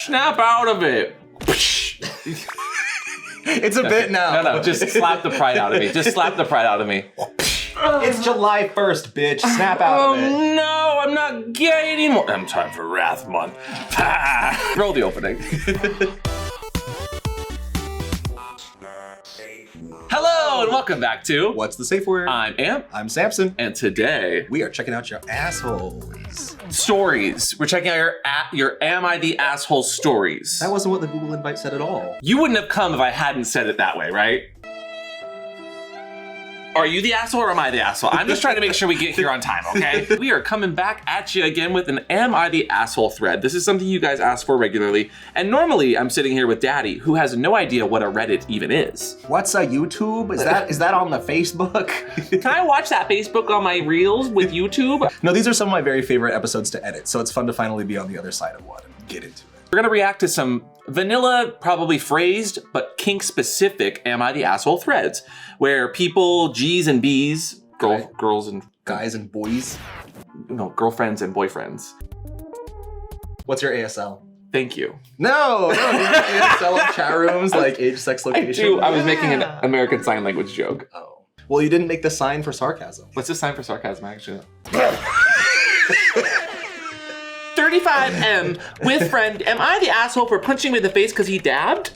Snap out of it. It's a bit now. No, just slap the pride out of me. Just slap the pride out of me. It's July 1st, bitch. Snap out of it. Oh no, I'm not gay anymore. I'm time for Wrath Month. Roll the opening. Hello and welcome back to What's the Safe Word? I'm Amp. I'm Samson. And today We are checking out your assholes. stories. We're checking out your Am I the Asshole stories. That wasn't what the Google invite said at all. You wouldn't have come if I hadn't said it that way, right? Are you the asshole or am I the asshole? I'm just trying to make sure we get here on time, okay? We are coming back at you again with an Am I the Asshole thread. This is something you guys ask for regularly. And normally I'm sitting here with Daddy, who has no idea what a Reddit even is. What's a YouTube? Is that on the Facebook? Can I watch that Facebook on my reels with YouTube? No, these are some of my very favorite episodes to edit, so it's fun to finally be on the other side of one and get into it. We're gonna react to some vanilla, probably phrased, but kink specific Am I the Asshole threads, where people, G's and B's, girls and guys and boys. No, girlfriends and boyfriends. What's your ASL? Thank you. No, ASL in chat rooms, like age, sex, location. I was making an American Sign Language joke. Oh. Well, you didn't make the sign for sarcasm. What's the sign for sarcasm, actually? 35M with friend. Am I the asshole for punching me in the face because he dabbed?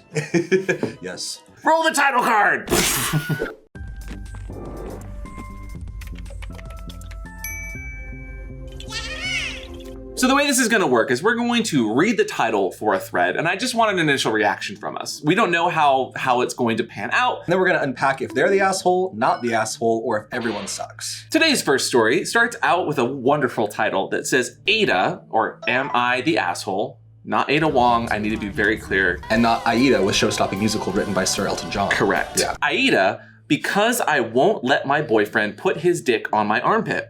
Yes. Roll the title card. So the way this is gonna work is we're going to read the title for a thread, and I just want an initial reaction from us. We don't know how it's going to pan out. And then we're gonna unpack if they're the asshole, not the asshole, or if everyone sucks. Today's first story starts out with a wonderful title that says AITA, or Am I the Asshole? Not Ada Wong, I need to be very clear. And not AITA with show-stopping musical written by Sir Elton John. Correct. Yeah. AITA, because I won't let my boyfriend put his dick on my armpit.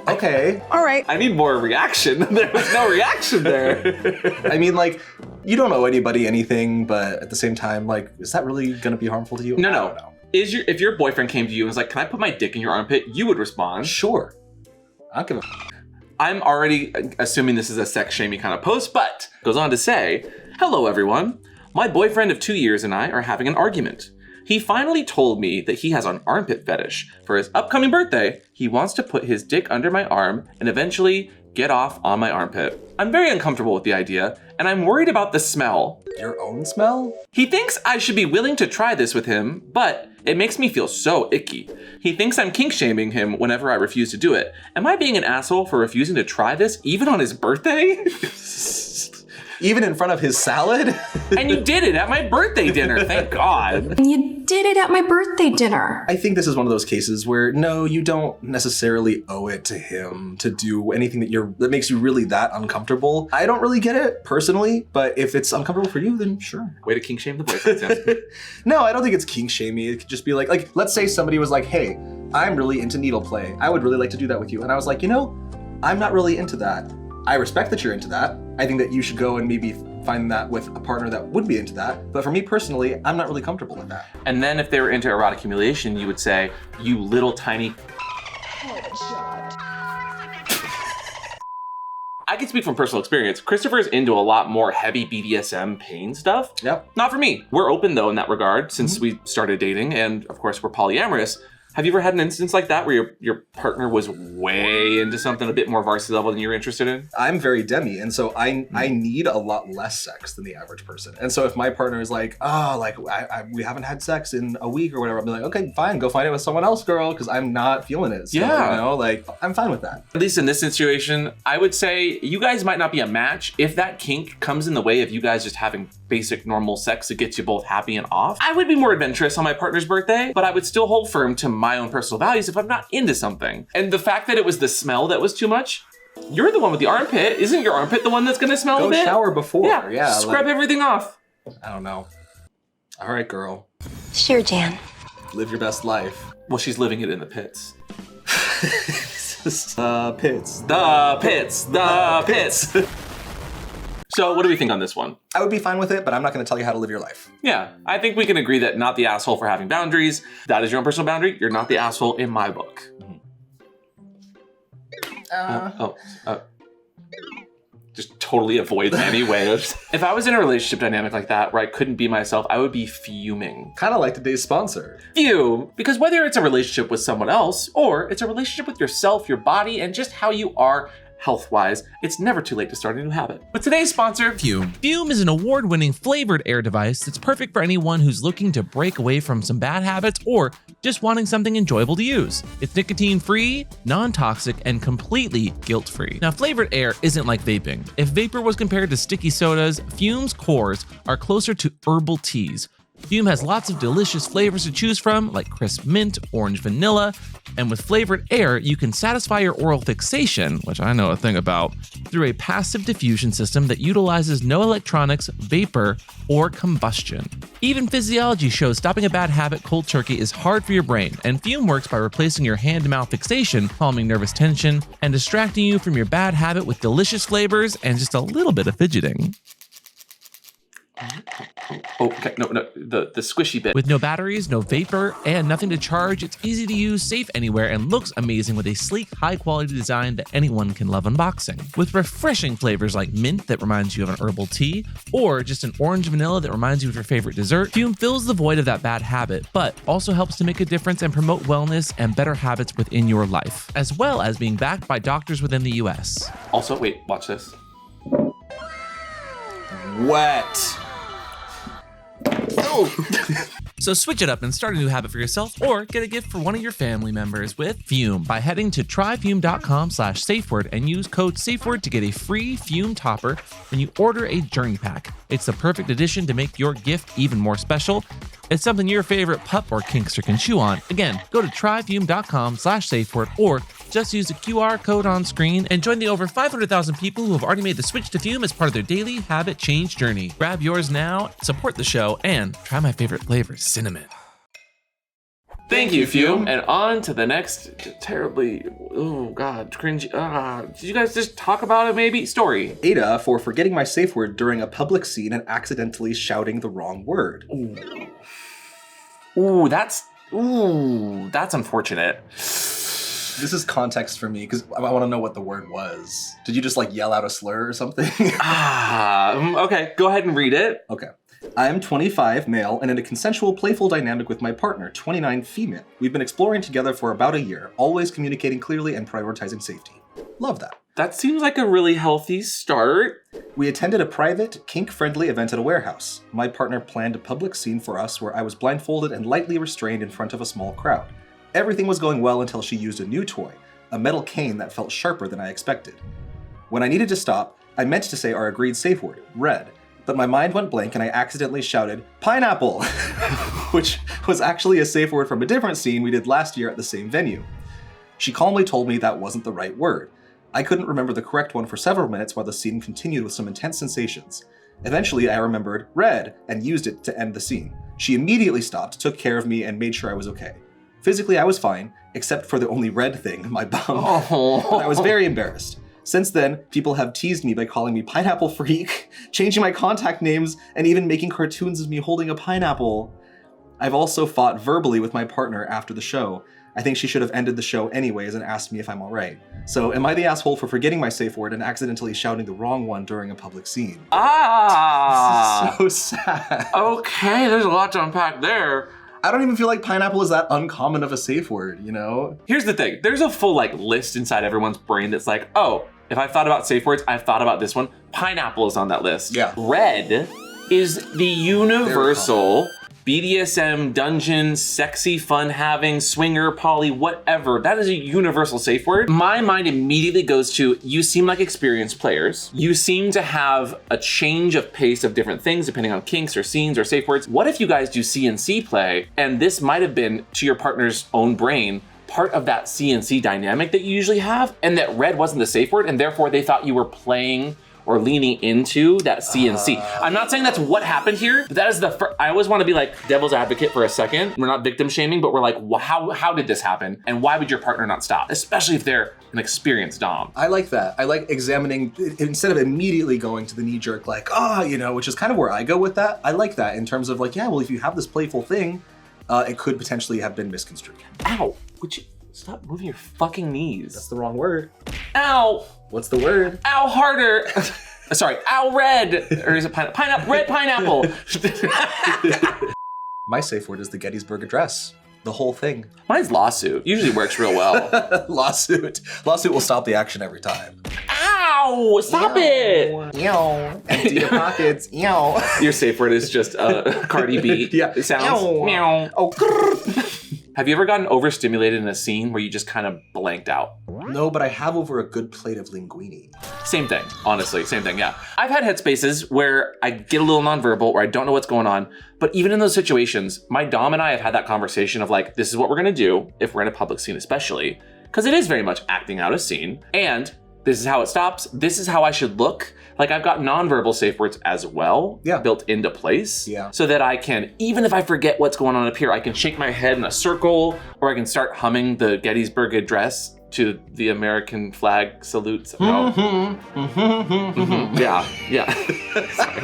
Okay. All right. I need more reaction. There was no reaction there. I mean, like, you don't owe anybody anything, but at the same time, like, is that really gonna be harmful to you? No. I don't know. If your boyfriend came to you and was like, can I put my dick in your armpit? You would respond. Sure. I don't give a I'm already assuming this is a sex shaming kind of post, but goes on to say, hello everyone. My boyfriend of 2 years and I are having an argument. He finally told me that he has an armpit fetish. For his upcoming birthday, he wants to put his dick under my arm and eventually get off on my armpit. I'm very uncomfortable with the idea, and I'm worried about the smell. Your own smell? He thinks I should be willing to try this with him, but it makes me feel so icky. He thinks I'm kink shaming him whenever I refuse to do it. Am I being an asshole for refusing to try this even on his birthday? Even in front of his salad? And you did it at my birthday dinner, thank God. And you did it at my birthday dinner. I think this is one of those cases where, no, you don't necessarily owe it to him to do anything that makes you really that uncomfortable. I don't really get it, personally, but if it's uncomfortable for you, then sure. Way to kink shame the boyfriend, Sam. No, I don't think it's kink shamey. It could just be like, let's say somebody was like, hey, I'm really into needle play. I would really like to do that with you. And I was like, you know, I'm not really into that. I respect that you're into that. I think that you should go and maybe find that with a partner that would be into that. But for me personally, I'm not really comfortable with that. And then if they were into erotic humiliation, you would say, you little tiny... I can speak from personal experience. Christopher's into a lot more heavy BDSM pain stuff. Yep. Not for me. We're open though in that regard since we started dating, and of course we're polyamorous. Have you ever had an instance like that where your partner was way into something a bit more varsity level than you were interested in? I'm very demi, and so I need a lot less sex than the average person. And so if my partner is like, oh, like we haven't had sex in a week or whatever, I'll be like, okay, fine, go find it with someone else, girl, because I'm not feeling it. So, Yeah. You know, like, I'm fine with that. At least in this situation, I would say you guys might not be a match if that kink comes in the way of you guys just having basic normal sex that gets you both happy and off. I would be more adventurous on my partner's birthday, but I would still hold firm to my own personal values if I'm not into something. And the fact that it was the smell that was too much, you're the one with the armpit. Isn't your armpit the one that's gonna smell a bit? Go shower before. Yeah. Scrub everything off. I don't know. All right, girl. Sure, Jan. Live your best life. Well, she's living it in the pits. Pits. The pits. So what do we think on this one? I would be fine with it, but I'm not going to tell you how to live your life. Yeah, I think we can agree that not the asshole for having boundaries. That is your own personal boundary. You're not the asshole in my book. just totally avoids any way. If I was in a relationship dynamic like that where I couldn't be myself, I would be fuming. Kind of like today's sponsor. Fume. Because whether it's a relationship with someone else or it's a relationship with yourself, your body, and just how you are health-wise, it's never too late to start a new habit. But today's sponsor, Fume. Fume is an award-winning flavored air device that's perfect for anyone who's looking to break away from some bad habits or just wanting something enjoyable to use. It's nicotine-free, non-toxic, and completely guilt-free. Now, flavored air isn't like vaping. If vapor was compared to sticky sodas, Fume's cores are closer to herbal teas. Fume has lots of delicious flavors to choose from, like crisp mint, orange vanilla, and with flavored air, you can satisfy your oral fixation, which I know a thing about, through a passive diffusion system that utilizes no electronics, vapor, or combustion. Even physiology shows stopping a bad habit cold turkey is hard for your brain, and Fume works by replacing your hand-to-mouth fixation, calming nervous tension, and distracting you from your bad habit with delicious flavors and just a little bit of fidgeting. Oh, okay, no, the squishy bit. With no batteries, no vapor, and nothing to charge, it's easy to use, safe anywhere, and looks amazing with a sleek, high-quality design that anyone can love unboxing. With refreshing flavors like mint that reminds you of an herbal tea, or just an orange vanilla that reminds you of your favorite dessert, Fume fills the void of that bad habit, but also helps to make a difference and promote wellness and better habits within your life, as well as being backed by doctors within the US. Also, wait, watch this. Wet. So switch it up and start a new habit for yourself or get a gift for one of your family members with Fume by heading to tryfume.com/safeword and use code SAFEWORD to get a free Fume topper when you order a journey pack. It's the perfect addition to make your gift even more special. It's something your favorite pup or kinkster can chew on. Again, go to tryfume.com/safeword or just use the QR code on screen and join the over 500,000 people who have already made the switch to Fume as part of their daily habit change journey. Grab yours now, support the show, and try my favorite flavor, cinnamon. Thank you, Fume. And on to the next terribly, oh God, cringy. Did you guys just talk about it maybe? Story. AITA for forgetting my safe word during a public scene and accidentally shouting the wrong word. Ooh, that's unfortunate. This is context for me because I want to know what the word was. Did you just like yell out a slur or something? Okay, go ahead and read it. Okay. I am 25, male, and in a consensual, playful dynamic with my partner, 29, female. We've been exploring together for about a year, always communicating clearly and prioritizing safety. Love that. That seems like a really healthy start. We attended a private, kink-friendly event at a warehouse. My partner planned a public scene for us where I was blindfolded and lightly restrained in front of a small crowd. Everything was going well until she used a new toy, a metal cane that felt sharper than I expected. When I needed to stop, I meant to say our agreed safe word, red, but my mind went blank and I accidentally shouted, pineapple, which was actually a safe word from a different scene we did last year at the same venue. She calmly told me that wasn't the right word. I couldn't remember the correct one for several minutes while the scene continued with some intense sensations. Eventually, I remembered red and used it to end the scene. She immediately stopped, took care of me, and made sure I was okay. Physically, I was fine, except for the only red thing, my bum. Oh. I was very embarrassed. Since then, people have teased me by calling me Pineapple Freak, changing my contact names, and even making cartoons of me holding a pineapple. I've also fought verbally with my partner after the show. I think she should have ended the show anyways and asked me if I'm alright. So, am I the asshole for forgetting my safe word and accidentally shouting the wrong one during a public scene? Ah! This is so sad. Okay, there's a lot to unpack there. I don't even feel like pineapple is that uncommon of a safe word, you know? Here's the thing. There's a full list inside everyone's brain that's like, oh, if I've thought about safe words, I've thought about this one. Pineapple is on that list. Yeah. Red is the universal BDSM, dungeon, sexy, fun-having, swinger, poly, whatever. That is a universal safe word. My mind immediately goes to, you seem like experienced players. You seem to have a change of pace of different things depending on kinks or scenes or safe words. What if you guys do CNC play and this might have been, to your partner's own brain, part of that CNC dynamic that you usually have, and that red wasn't the safe word, and therefore they thought you were playing or leaning into that CNC. I'm not saying that's what happened here, but that is I always want to be like devil's advocate for a second. We're not victim shaming, but we're like, how did this happen? And why would your partner not stop? Especially if they're an experienced dom. I like that. I like examining, instead of immediately going to the knee jerk, like, which is kind of where I go with that. I like that in terms of like, yeah, well, if you have this playful thing, it could potentially have been misconstrued. Ow, Stop moving your fucking knees. That's the wrong word. Ow! What's the word? Ow harder! Sorry, ow red! Or is it pineapple? Red pineapple! My safe word is the Gettysburg Address. The whole thing. Mine's lawsuit. Usually works real well. Lawsuit. Lawsuit will stop the action every time. Ow! Stop it! Empty your pockets. Your safe word is just Cardi B. Yeah. It sounds. Meow. Oh. Have you ever gotten overstimulated in a scene where you just kind of blanked out? No, but I have over a good plate of linguine. Same thing, honestly, same thing, yeah. I've had headspaces where I get a little nonverbal or I don't know what's going on, but even in those situations, my dom and I have had that conversation of like, this is what we're gonna do if we're in a public scene especially, because it is very much acting out a scene, and this is how it stops, this is how I should look. Like I've got nonverbal safe words as well, built into place, so that I can, even if I forget what's going on up here, I can shake my head in a circle, or I can start humming the Gettysburg Address to the American flag salutes. Yeah. Sorry.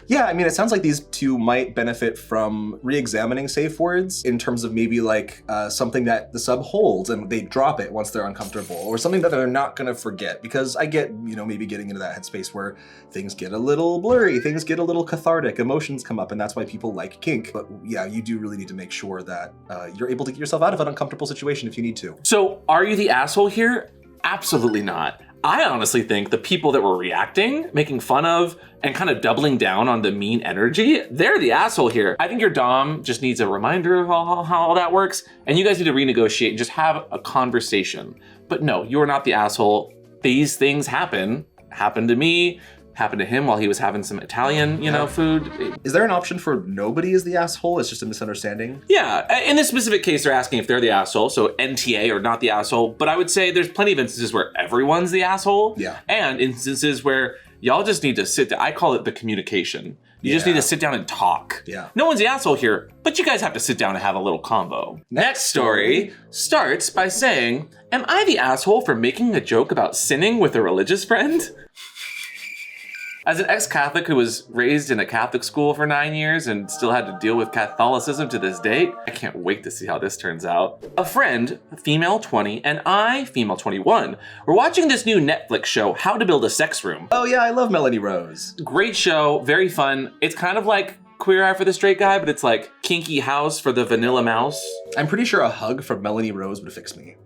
Yeah, I mean, it sounds like these two might benefit from re-examining safe words in terms of maybe like something that the sub holds and they drop it once they're uncomfortable, or something that they're not gonna forget. Because I get, maybe getting into that headspace where things get a little blurry, things get a little cathartic, emotions come up, and that's why people like kink. But yeah, you do really need to make sure that you're able to get yourself out of an uncomfortable situation if you need to. So are you the asshole here? Absolutely not. I honestly think the people that were reacting, making fun of, and kind of doubling down on the mean energy, they're the asshole here. I think your dom just needs a reminder of how all that works, and you guys need to renegotiate and just have a conversation. But no, you're not the asshole. These things happen to me, happened to him while he was having some Italian, food. Is there an option for nobody is the asshole? It's just a misunderstanding? Yeah, in this specific case, they're asking if they're the asshole, so NTA or not the asshole, but I would say there's plenty of instances where everyone's the asshole, and instances where y'all just need to sit down. I call it the communication. You just need to sit down and talk. No one's the asshole here, but you guys have to sit down and have a little convo. Next story starts by saying, am I the asshole for making a joke about sinning with a religious friend? As an ex-Catholic who was raised in a Catholic school for 9 years and still had to deal with Catholicism to this date, I can't wait to see how this turns out. A friend, female 20, and I, female 21, were watching this new Netflix show, How to Build a Sex Room. Oh yeah, I love Melanie Rose. Great show, very fun. It's kind of like Queer Eye for the Straight Guy, but it's like Kinky House for the Vanilla Mouse. I'm pretty sure a hug from Melanie Rose would fix me.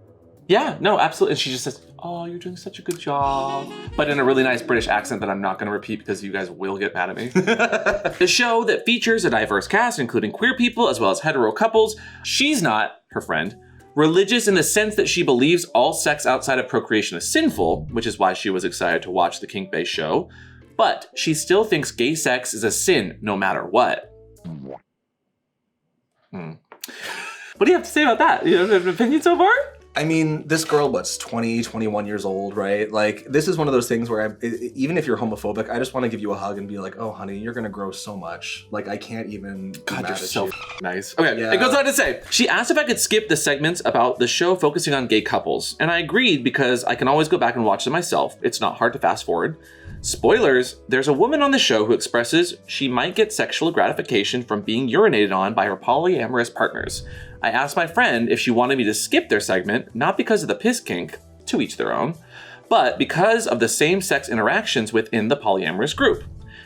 Yeah, no, absolutely. And she just says, oh, you're doing such a good job. But in a really nice British accent that I'm not going to repeat because you guys will get mad at me. The show that features a diverse cast, including queer people as well as hetero couples. She's not, her friend, religious in the sense that she believes all sex outside of procreation is sinful, which is why she was excited to watch the kink-based show. But she still thinks gay sex is a sin no matter what. What do you have to say about that? You have an opinion so far? I mean, this girl, 20, 21 years old, right? Like, this is one of those things where even if you're homophobic, I just want to give you a hug and be like, oh, honey, you're going to grow so much. Like, I can't even God, you're so nice. Okay, It goes on to say, she asked if I could skip the segments about the show focusing on gay couples. And I agreed because I can always go back and watch them myself. It's not hard to fast forward. Spoilers, there's a woman on the show who expresses she might get sexual gratification from being urinated on by her polyamorous partners. I asked my friend if she wanted me to skip their segment, not because of the piss kink, to each their own, but because of the same-sex interactions within the polyamorous group.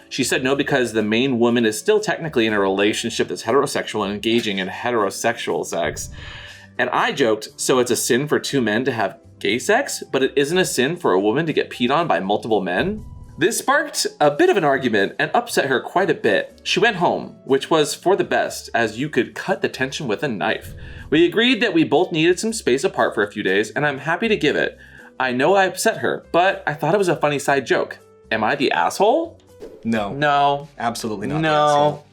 She said no because the main woman is still technically in a relationship that's heterosexual and engaging in heterosexual sex. And I joked, so it's a sin for two men to have gay sex, but it isn't a sin for a woman to get peed on by multiple men? This sparked a bit of an argument and upset her quite a bit. She went home, which was for the best, as you could cut the tension with a knife. We agreed that we both needed some space apart for a few days, and I'm happy to give it. I know I upset her, but I thought it was a funny side joke. Am I the asshole? No. No. Absolutely not. No.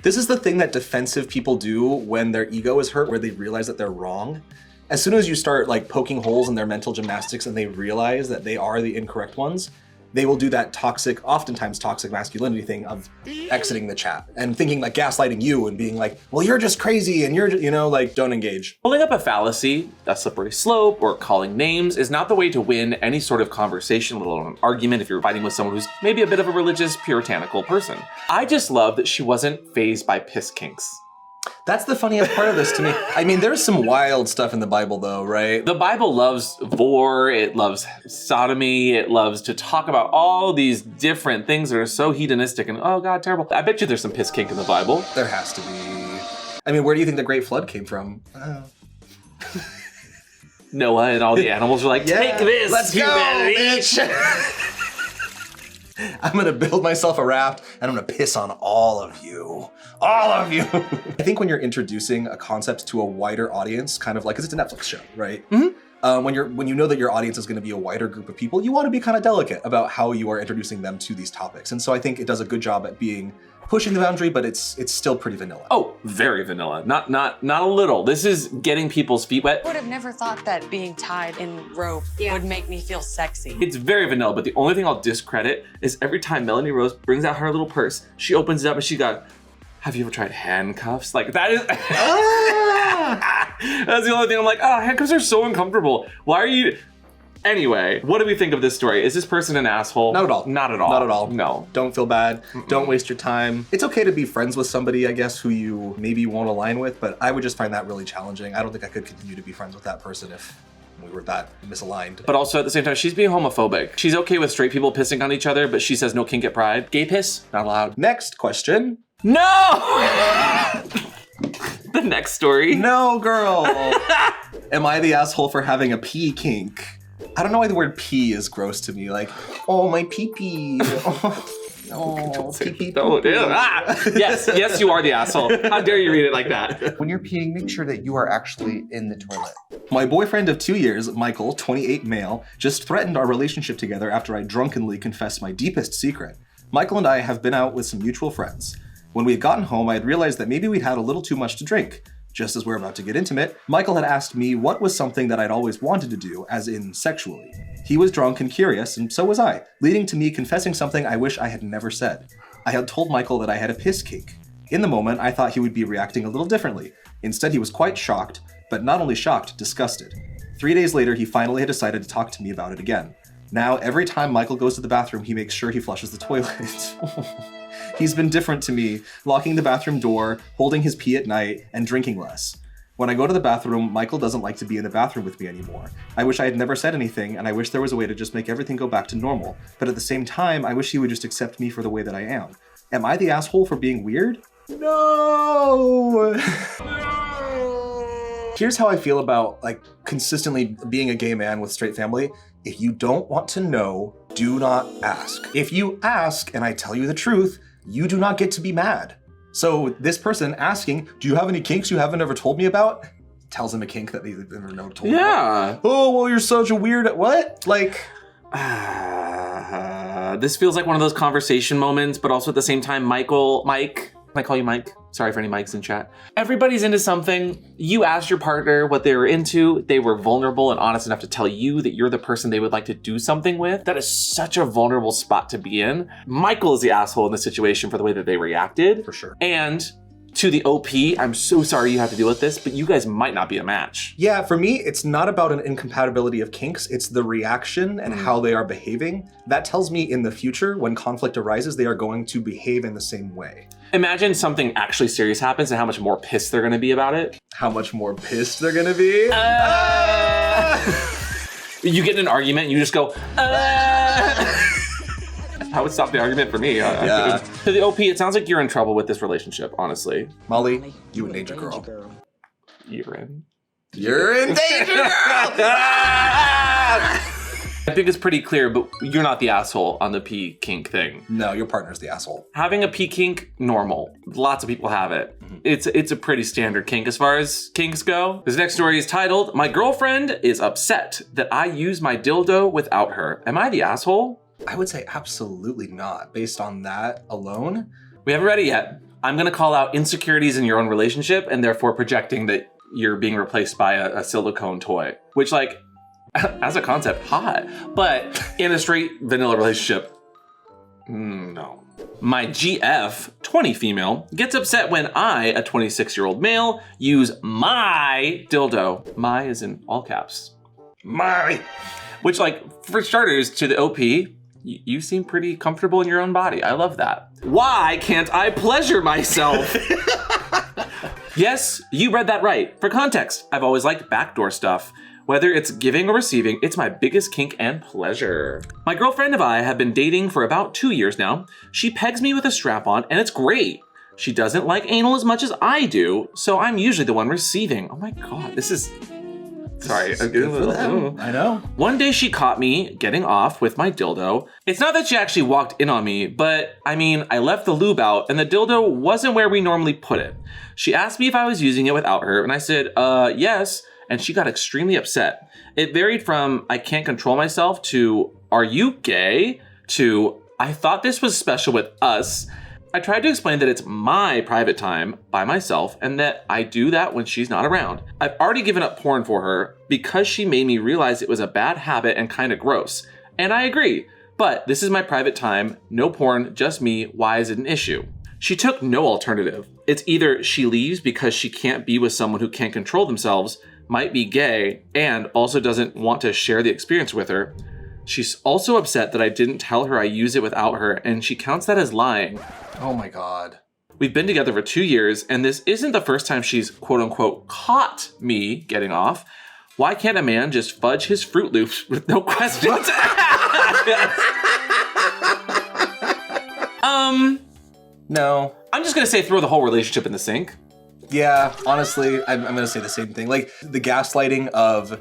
This is the thing that defensive people do when their ego is hurt, where they realize that they're wrong. As soon as you start like poking holes in their mental gymnastics and they realize that they are the incorrect ones, they will do that oftentimes toxic masculinity thing of exiting the chat and thinking like gaslighting you and being like, well, you're just crazy and you're just, like, don't engage. Pulling up a fallacy, a slippery slope, or calling names is not the way to win any sort of conversation, let alone an argument if you're fighting with someone who's maybe a bit of a religious, puritanical person. I just love that she wasn't fazed by piss kinks. That's the funniest part of this to me. I mean, there's some wild stuff in the Bible, though, right? The Bible loves vor, it loves sodomy, it loves to talk about all these different things that are so hedonistic and, oh God, terrible. I bet you there's some piss kink in the Bible. There has to be. I mean, where do you think the Great Flood came from? Noah and all the animals are like, take this, let's humanity. I'm gonna build myself a raft and I'm gonna piss on all of you. All of you. I think when you're introducing a concept to a wider audience, kind of like, because it's a Netflix show, right? Mm-hmm. When you know that your audience is gonna be a wider group of people, you wanna be kind of delicate about how you are introducing them to these topics. And so I think it does a good job at pushing the boundary, but it's still pretty vanilla. Oh, very vanilla. Not a little. This is getting people's feet wet. I would have never thought that being tied in rope would make me feel sexy. It's very vanilla, but the only thing I'll discredit is every time Melanie Rose brings out her little purse, she opens it up and she got, have you ever tried handcuffs? Like that is, that's the only thing I'm like, handcuffs are so uncomfortable. Why are you? Anyway, what do we think of this story? Is this person an asshole? Not at all. Not at all. Not at all. No. Don't feel bad. Don't waste your time. It's okay to be friends with somebody, I guess, who you maybe won't align with, but I would just find that really challenging. I don't think I could continue to be friends with that person if we were that misaligned. But also at the same time, she's being homophobic. She's okay with straight people pissing on each other, but she says no kink at pride. Gay piss? Not allowed. Next question. No! The next story. No, girl. Am I the asshole for having a pee kink? I don't know why the word pee is gross to me. Like, oh, my pee-pee. Oh, pee-pee. Yes, you are the asshole. How dare you read it like that? When you're peeing, make sure that you are actually in the toilet. My boyfriend of 2 years, Michael, 28 male, just threatened our relationship together after I drunkenly confessed my deepest secret. Michael and I have been out with some mutual friends. When we had gotten home, I had realized that maybe we'd had a little too much to drink. Just as we're about to get intimate, Michael had asked me what was something that I'd always wanted to do, as in sexually. He was drunk and curious, and so was I, leading to me confessing something I wish I had never said. I had told Michael that I had a piss kink. In the moment, I thought he would be reacting a little differently. Instead, he was quite shocked, but not only shocked, disgusted. 3 days later, he finally had decided to talk to me about it again. Now, every time Michael goes to the bathroom, he makes sure he flushes the toilet. He's been different to me, locking the bathroom door, holding his pee at night, and drinking less. When I go to the bathroom, Michael doesn't like to be in the bathroom with me anymore. I wish I had never said anything, and I wish there was a way to just make everything go back to normal. But at the same time, I wish he would just accept me for the way that I am. Am I the asshole for being weird? No! Here's how I feel about, consistently being a gay man with straight family. If you don't want to know, do not ask. If you ask and I tell you the truth, you do not get to be mad. So this person asking, do you have any kinks you haven't ever told me about? Tells him a kink that they've never told me about. Oh, well, you're such a weird, what? This feels like one of those conversation moments, but also at the same time, Mike, can I call you Mike? Sorry for any Mikes in chat. Everybody's into something. You asked your partner what they were into. They were vulnerable and honest enough to tell you that you're the person they would like to do something with. That is such a vulnerable spot to be in. Michael is the asshole in the situation for the way that they reacted. For sure. And to the OP, I'm so sorry you have to deal with this, but you guys might not be a match. Yeah, for me, it's not about an incompatibility of kinks. It's the reaction and how they are behaving. That tells me in the future, when conflict arises, they are going to behave in the same way. Imagine something actually serious happens and how much more pissed they're gonna be about it. How much more pissed they're gonna be? You get in an argument and you just go, That would stop the argument for me. Yeah. To the OP, it sounds like you're in trouble with this relationship, honestly. Molly, you and Danger Girl. You're in. You're in danger, girl! I think it's pretty clear, but you're not the asshole on the pee kink thing. No, your partner's the asshole. Having a pee kink, normal. Lots of people have it. It's a pretty standard kink as far as kinks go. This next story is titled, My Girlfriend is Upset That I Use My Dildo Without Her. Am I the asshole? I would say absolutely not, based on that alone. We haven't read it yet. I'm gonna call out insecurities in your own relationship and therefore projecting that you're being replaced by a silicone toy, which as a concept, hot, but in a straight vanilla relationship, no. My GF, 20 female, gets upset when I, a 26-year-old male, use my dildo. My is in all caps. My. Which, for starters, to the OP, you seem pretty comfortable in your own body. I love that. Why can't I pleasure myself? Yes, you read that right. For context, I've always liked backdoor stuff. Whether it's giving or receiving, it's my biggest kink and pleasure. My girlfriend and I have been dating for about 2 years now. She pegs me with a strap-on, and it's great. She doesn't like anal as much as I do, so I'm usually the one receiving. Oh my god, this is... Sorry. I know. One day she caught me getting off with my dildo. It's not that she actually walked in on me, but I mean, I left the lube out and the dildo wasn't where we normally put it. She asked me if I was using it without her, and I said, yes, and she got extremely upset. It varied from, I can't control myself, to, are you gay? To, I thought this was special with us. I tried to explain that it's my private time by myself and that I do that when she's not around. I've already given up porn for her because she made me realize it was a bad habit and kind of gross. And I agree, but this is my private time, no porn, just me, why is it an issue? She took no alternative. It's either she leaves because she can't be with someone who can't control themselves, might be gay, and also doesn't want to share the experience with her. She's also upset that I didn't tell her I use it without her, and she counts that as lying. Oh my god. We've been together for 2 years, and this isn't the first time she's quote-unquote caught me getting off. Why can't a man just fudge his Fruit Loops with no questions asked? No. I'm just gonna say throw the whole relationship in the sink. Yeah, honestly, I'm gonna say the same thing. Like, the gaslighting of,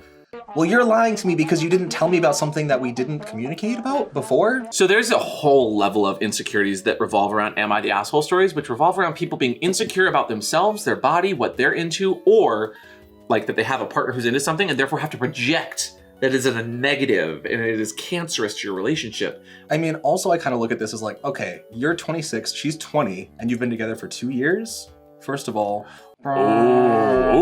well, you're lying to me because you didn't tell me about something that we didn't communicate about before. So there's a whole level of insecurities that revolve around am I the asshole stories, which revolve around people being insecure about themselves, their body, what they're into, or like that they have a partner who's into something and therefore have to project that is in a negative and it is cancerous to your relationship. I mean, also I kind of look at this as like, okay, you're 26, she's 20, and you've been together for 2 years? First of all, ooh,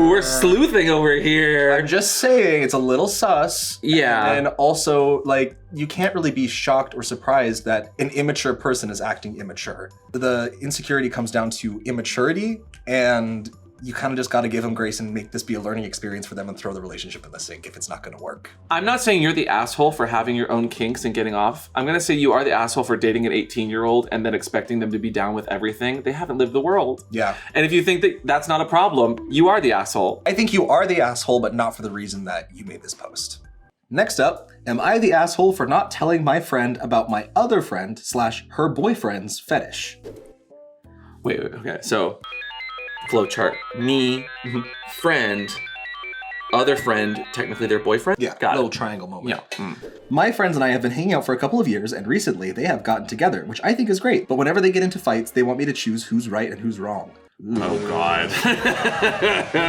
we're sleuthing over here. I'm just saying it's a little sus. Yeah. And also, like, you can't really be shocked or surprised that an immature person is acting immature. The insecurity comes down to immaturity, and you kind of just got to give them grace and make this be a learning experience for them and throw the relationship in the sink if it's not going to work. I'm not saying you're the asshole for having your own kinks and getting off. I'm going to say you are the asshole for dating an 18-year-old and then expecting them to be down with everything. They haven't lived the world. Yeah. And if you think that that's not a problem, you are the asshole. I think you are the asshole, but not for the reason that you made this post. Next up, am I the asshole for not telling my friend about my other friend / her boyfriend's fetish? Wait, okay, so flow chart. Me, friend, other friend, technically their boyfriend? Yeah, got little it. triangle moment. Yeah. My friends and I have been hanging out for a couple of years, and recently they have gotten together, which I think is great. But whenever they get into fights, they want me to choose who's right and who's wrong. Oh God.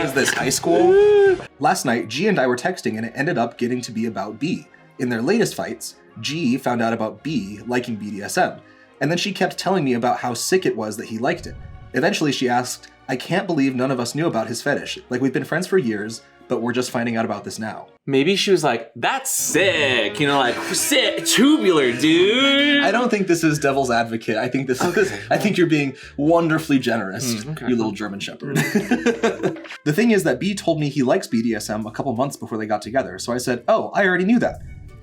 Is this high school? Last night, G and I were texting, and it ended up getting to be about B. In their latest fights, G found out about B liking BDSM, and then she kept telling me about how sick it was that he liked it. Eventually, she asked, I can't believe none of us knew about his fetish. Like, we've been friends for years, but we're just finding out about this now. Maybe she was like, that's sick. You know, like, sick, tubular, dude. I don't think this is devil's advocate. I think I think you're being wonderfully generous, you little German shepherd. The thing is that B told me he likes BDSM a couple months before they got together, so I said, oh, I already knew that.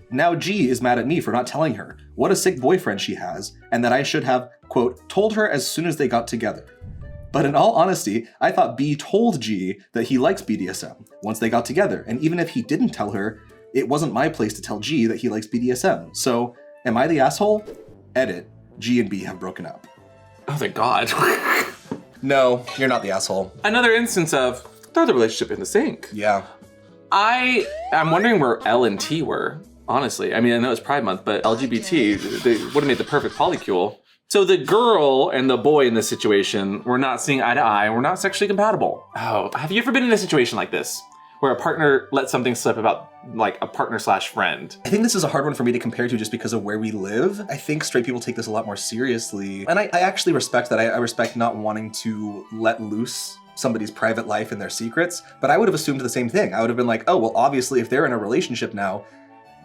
Now G is mad at me for not telling her what a sick boyfriend she has, and that I should have, quote, told her as soon as they got together. But in all honesty, I thought B told G that he likes BDSM once they got together, and even if he didn't tell her, it wasn't my place to tell G that he likes BDSM. So, am I the asshole? Edit, G and B have broken up. Oh, thank God. No, you're not the asshole. Another instance of throw the relationship in the sink. Yeah. I'm wondering where L and T were, honestly. I mean, I know it's Pride Month, but LGBT, they would have made the perfect polycule. So the girl and the boy in this situation were not seeing eye to eye, were not sexually compatible. Oh, have you ever been in a situation like this? Where a partner let something slip about like a partner / friend? I think this is a hard one for me to compare to just because of where we live. I think straight people take this a lot more seriously. And I actually respect that. I respect not wanting to let loose somebody's private life and their secrets, but I would have assumed the same thing. I would have been like, oh, well, obviously if they're in a relationship now,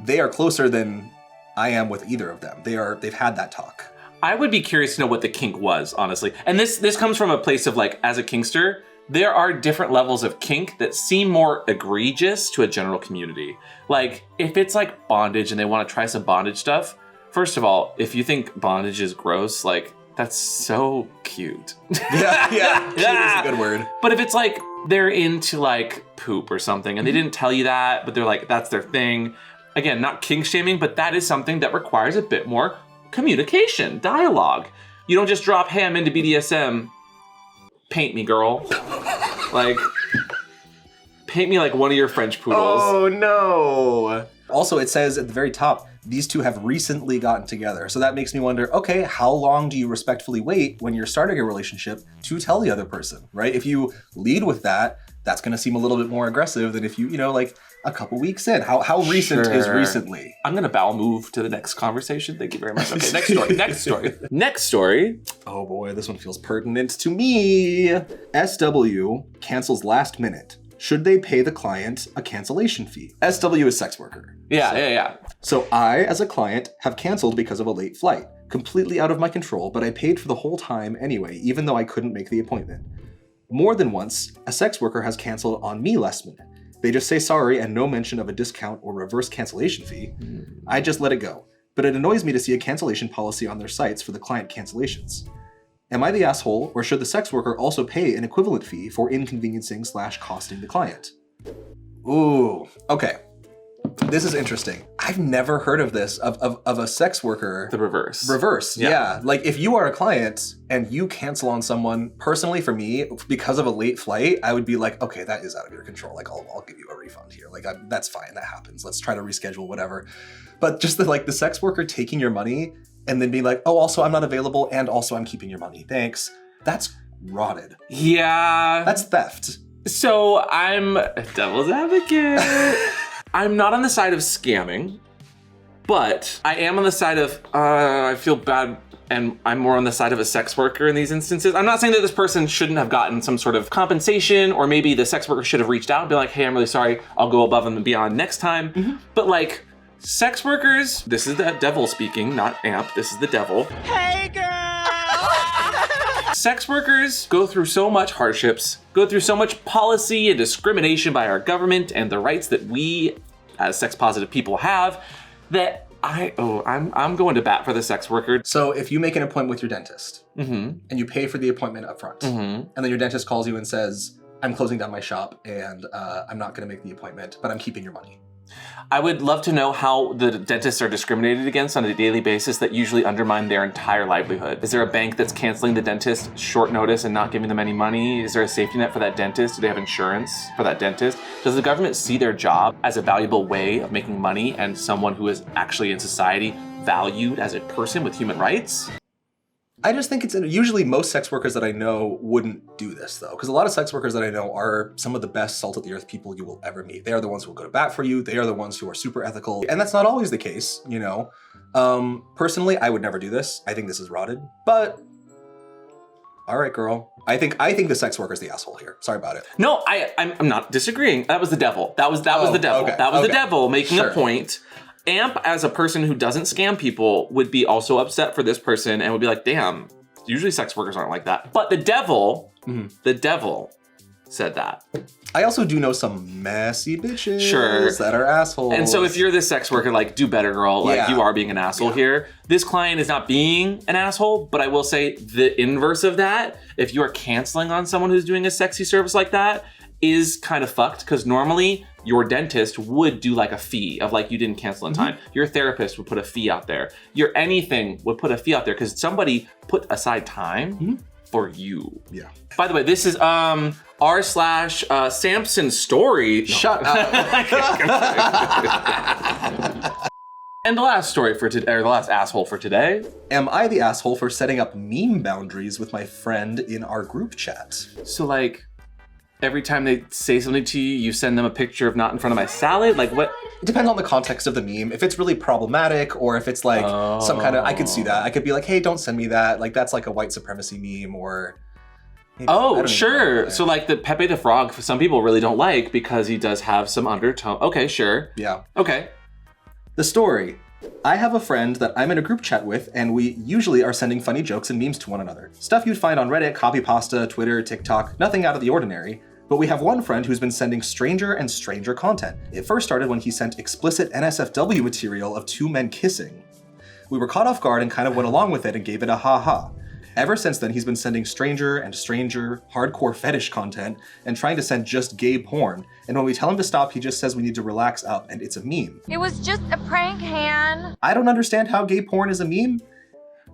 they are closer than I am with either of them. They've had that talk. I would be curious to know what the kink was, honestly. And this comes from a place of like, as a kinkster, there are different levels of kink that seem more egregious to a general community. Like, if it's like bondage and they want to try some bondage stuff, first of all, if you think bondage is gross, like, That's so cute. Yeah, cute is a good word. But if it's like they're into like poop or something and they didn't tell you that, but they're like, that's their thing. Again, not kink shaming, but that is something that requires a bit more communication, dialogue. You don't just drop, hey, I'm into BDSM. Paint me, girl. Like, paint me like one of your French poodles. Oh no. Also, it says at the very top, these two have recently gotten together. So that makes me wonder, okay, how long do you respectfully wait when you're starting a relationship to tell the other person, right? If you lead with that, that's gonna seem a little bit more aggressive than if you like a couple weeks in. How recent is recently? I'm gonna bowel move to the next conversation. Thank you very much. Okay, next story. Next story. Oh boy, this one feels pertinent to me. SW cancels last minute. Should they pay the client a cancellation fee? SW is sex worker. Yeah. So I, as a client, have canceled because of a late flight. Completely out of my control, but I paid for the whole time anyway, even though I couldn't make the appointment. More than once, a sex worker has canceled on me last minute. They just say sorry and no mention of a discount or reverse cancellation fee. I just let it go. But it annoys me to see a cancellation policy on their sites for the client cancellations. Am I the asshole, or should the sex worker also pay an equivalent fee for inconveniencing/costing the client? Ooh, okay. This is interesting. I've never heard of this, of a sex worker. The reverse. Reverse, yeah. Like if you are a client and you cancel on someone, personally for me, because of a late flight, I would be like, okay, that is out of your control. Like I'll give you a refund here. Like that's fine, that happens. Let's try to reschedule, whatever. But just the sex worker taking your money and then being like, oh, also I'm not available and also I'm keeping your money, thanks. That's rotted. Yeah. That's theft. So I'm devil's advocate. I'm not on the side of scamming, but I am on the side of, I feel bad, and I'm more on the side of a sex worker in these instances. I'm not saying that this person shouldn't have gotten some sort of compensation, or maybe the sex worker should have reached out and been like, hey, I'm really sorry, I'll go above and beyond next time. Mm-hmm. But like, sex workers, this is the devil speaking, not Amp, this is the devil. Hey girl! Sex workers go through so much hardships, go through so much policy and discrimination by our government and the rights that we as sex positive people have, that I'm going to bat for the sex worker. So if you make an appointment with your dentist Mm-hmm. and you pay for the appointment up front, Mm-hmm. and then your dentist calls you and says, I'm closing down my shop and I'm not gonna make the appointment, but I'm keeping your money. I would love to know how the dentists are discriminated against on a daily basis that usually undermine their entire livelihood. Is there a bank that's canceling the dentist short notice and not giving them any money? Is there a safety net for that dentist? Do they have insurance for that dentist? Does the government see their job as a valuable way of making money and someone who is actually in society valued as a person with human rights? I just think it's usually most sex workers that I know wouldn't do this though, because a lot of sex workers that I know are some of the best salt of the earth people you will ever meet. They are the ones who will go to bat for you. They are the ones who are super ethical, and that's not always the case, you know. Personally, I would never do this. I think this is rotted, but all right, girl. I think the sex worker's the asshole here. Sorry about it. No, I'm not disagreeing. That was the devil. That was the devil. Okay, that was okay. the devil making Sure. a point. Amp, as a person who doesn't scam people, would be also upset for this person and would be like, damn, usually sex workers aren't like that. But the devil said that. I also do know some messy bitches Sure. that are assholes. And so if you're this sex worker, like, do better, girl. Like, Yeah. you are being an asshole here. This client is not being an asshole, but I will say the inverse of that, if you are canceling on someone who's doing a sexy service like that, is kind of fucked, because normally your dentist would do like a fee of like, you didn't cancel in time. Your therapist would put a fee out there. Your anything would put a fee out there because somebody put aside time for you. Yeah. By the way, this is r/Samson story. Shut up. And the last story for today, or the last asshole for today. Am I the asshole for setting up meme boundaries with my friend in our group chat? So like, every time they say something to you, you send them a picture of not in front of my salad? Like what? It depends on the context of the meme. If it's really problematic or if it's like some kind of, I could see that. I could be like, hey, don't send me that. Like that's like a white supremacy meme or... I Oh, don't even sure. know. So like the Pepe the Frog, some people really don't like because he does have some undertone. Okay, sure. Yeah. Okay. The story. I have a friend that I'm in a group chat with, and we usually are sending funny jokes and memes to one another. Stuff you'd find on Reddit, copypasta, Twitter, TikTok, nothing out of the ordinary. But we have one friend who's been sending stranger and stranger content. It first started when he sent explicit NSFW material of two men kissing. We were caught off guard and kind of went along with it and gave it a ha-ha. Ever since then, he's been sending stranger and stranger hardcore fetish content and trying to send just gay porn. And when we tell him to stop, he just says we need to relax up and it's a meme. It was just a prank, Han. I don't understand how gay porn is a meme.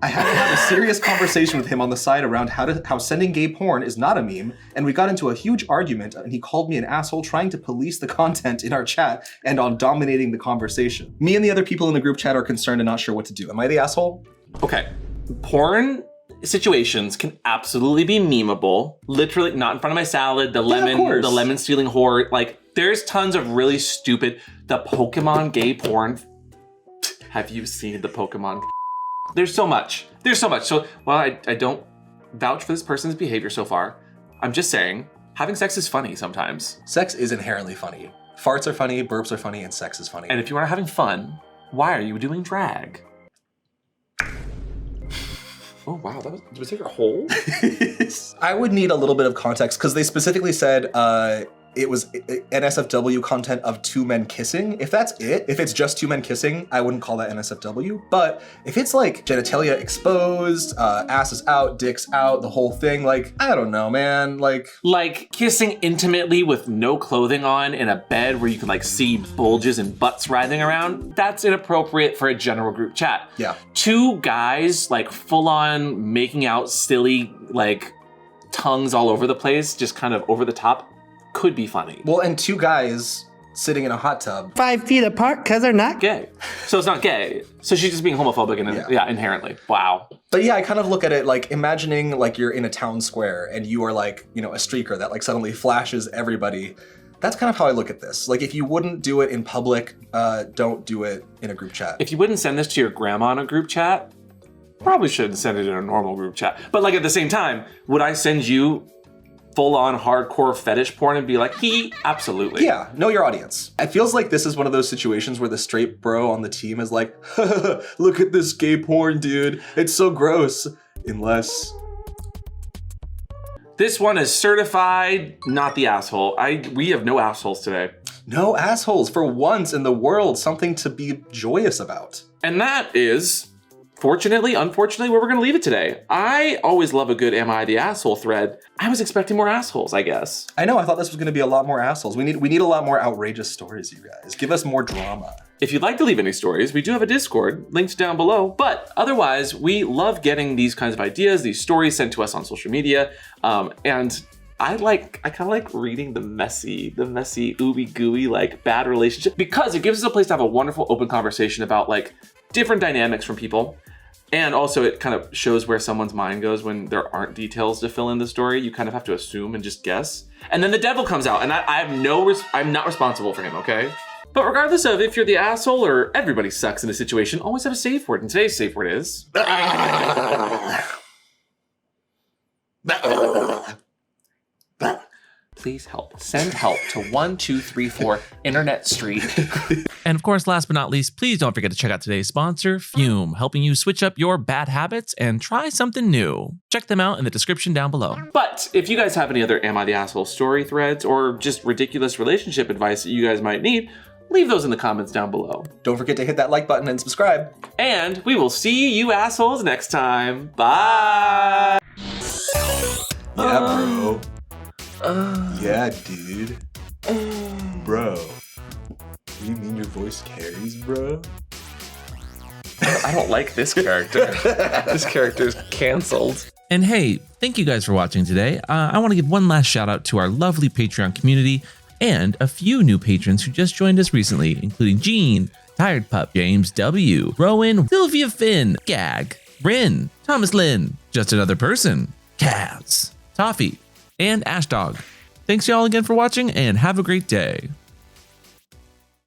I had to have a serious conversation with him on the side around how sending gay porn is not a meme, and we got into a huge argument, and he called me an asshole trying to police the content in our chat and on dominating the conversation. Me and the other people in the group chat are concerned and not sure what to do. Am I the asshole? Okay, porn situations can absolutely be memeable. Literally, not in front of my salad, the lemon stealing whore. Like, there's tons of really stupid, the Pokemon gay porn. Have you seen the Pokemon? There's so much. So while I don't vouch for this person's behavior so far, I'm just saying, having sex is funny sometimes. Sex is inherently funny. Farts are funny, burps are funny, and sex is funny. And if you are having fun, why are you doing drag? Oh wow, was there a hole? I would need a little bit of context because they specifically said it was NSFW content of two men kissing. If that's it, if it's just two men kissing, I wouldn't call that NSFW. But if it's like genitalia exposed, asses out, dicks out, the whole thing, like, I don't know, man. Like kissing intimately with no clothing on in a bed where you can like see bulges and butts writhing around, that's inappropriate for a general group chat. Yeah. Two guys like full on making out silly, like tongues all over the place, just kind of over the top, could be funny. Well, and two guys sitting in a hot tub. 5 feet apart because they're not gay. So it's not gay. So she's just being homophobic and yeah, inherently. Wow. But yeah, I kind of look at it like imagining like you're in a town square and you are like, you know, a streaker that like suddenly flashes everybody. That's kind of how I look at this. Like if you wouldn't do it in public, don't do it in a group chat. If you wouldn't send this to your grandma in a group chat, probably shouldn't send it in a normal group chat. But like at the same time, would I send you full-on hardcore fetish porn and be like, absolutely. Yeah, know your audience. It feels like this is one of those situations where the straight bro on the team is like, look at this gay porn, dude. It's so gross. Unless... This one is certified not the asshole. We have no assholes today. No assholes. For once in the world, something to be joyous about. And that is... fortunately, unfortunately, where we're gonna leave it today. I always love a good Am I the Asshole thread. I was expecting more assholes, I guess. I know, I thought this was gonna be a lot more assholes. We need a lot more outrageous stories, you guys. Give us more drama. If you'd like to leave any stories, we do have a Discord linked down below, but otherwise, we love getting these kinds of ideas, these stories sent to us on social media, and I kind of like reading the messy, ooey gooey, like bad relationship, because it gives us a place to have a wonderful open conversation about like different dynamics from people. And also it kind of shows where someone's mind goes when there aren't details to fill in the story. You kind of have to assume and just guess. And then the devil comes out and I'm not responsible for him, okay? But regardless of if you're the asshole or everybody sucks in a situation, always have a safe word. And today's safe word is... Please help. Send help to 1234 Internet Street. And of course, last but not least, please don't forget to check out today's sponsor, Fume, helping you switch up your bad habits and try something new. Check them out in the description down below. But if you guys have any other Am I the Asshole story threads or just ridiculous relationship advice that you guys might need, leave those in the comments down below. Don't forget to hit that like button and subscribe. And we will see you assholes next time. Bye. Yeah, bro. Yeah, dude. Bro. You mean your voice carries, bro? I don't like this character. This character is canceled. And hey, thank you guys for watching today. I want to give one last shout out to our lovely Patreon community and a few new patrons who just joined us recently, including Gene, Tired Pup, James W, Rowan, Sylvia Finn, Gag, Bryn, Thomas Lynn, Just Another Person, Kaz, Toffee, and Ashdog. Thanks y'all again for watching and have a great day.